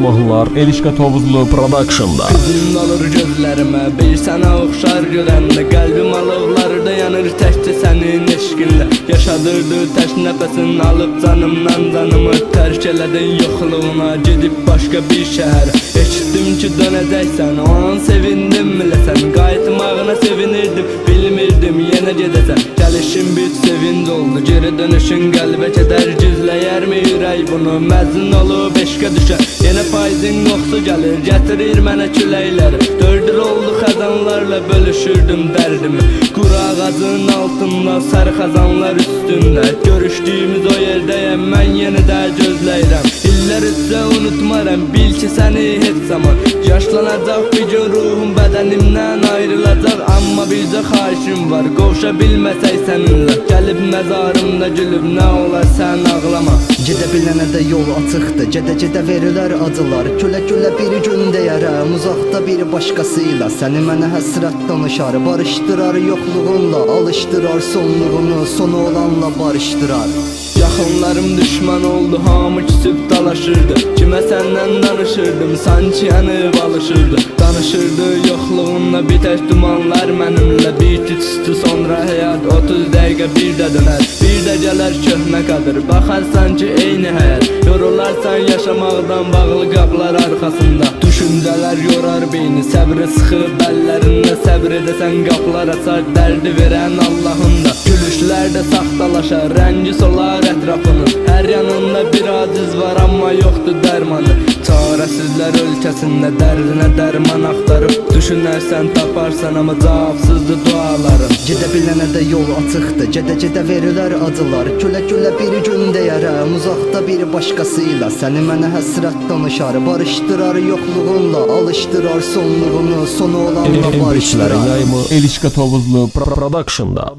mahnılar Eliska Tovuzlu Production'da. Kızın olur gözlerime, bir sana oxşar görəndə qəlbim alovlarda yanır təkcə sənin eşqinlə. Yaşadırdı tək nəfəsin alıb canımdan canımı tərk elədin yoxluğuna gedib başqa bir şəhərə. Eşitdim ki dönəcəksən, o an sevindim biləsən, qayıtmağına sevinirdim, bilmirdim yenə gedəsən. Gəlişin bir sevinc oldu, geri dönüşün qəlbə kədər gizləyərmi ürək bunu, məzun olub eşqə düşər. Yenə payızın qoxusu gəlir, gətirir mənə küləkləri. Dördür oldu xəzanlarla bölüşürdüm dərdimi. Quru ağacın altında, sarı xəzanlar üstündə, görüşdüyümüz o yerdəyəm, mən yenə də gözləyirəm. İllər üstə unutmaram, bil ki səni heç zaman. Yaşlanacaq bir gün ruhum bədənimdən ayrılacaq, amma bircə xahişim var, qovuşa bilməsək səninlə. Gəlib məzarımda gülüb, nə olar sən ağlama. Gedə bilənə də yol açıqdır, gedə-gedə verilər acılar. Gülə-gülə bir gün deyərəm, uzaqda bir başqasıyla. Səni mənə həsrət danışar, barışdırar yoxluğunla, alışdırar sonluğunu, sonu olanla barışdırar. Yaxınlarım düşman oldu, hamı küsüb dalaşırdı. Kimə səndən danışırdım, sanki yanıb alışırdı. Danışırdı yoxluğunla bir tək dumanlar mənimlə. Bir küçüstü sonra həyat 30 dəqiqə bir də dönər. Bir də gələr köhnə qadır, baxarsan ki eyni həyat. Yorularsan yaşamaqdan bağlı qaplar arxasında. Düşüncələr yorar beyni, səbri sıxıb əllərində. Səbr edəsən qaplar açar, dərdi verən Allahında. Gülüşlərdə saxtalaşar, rəngi solar ətrafının. Hər yanında bir aciz var, amma yoxdur dərmanı. Çarəsizlər ölkəsində dərdinə dərman axtarıb. Düşünərsən taparsan, amma cavabsızdır duaların. Gedə bilənə də yol açıqdır, gedə-gedə verilər acılar. Gülə-gülə bir gün deyərəm, uzaqda bir başqasıyla. Səni mənə həsrət danışar, barışdırar yoxluğunla, alışdırar sonluğunu, sonu olanla barışdırar. Yayımı Eliska Tovuzlu Production'da.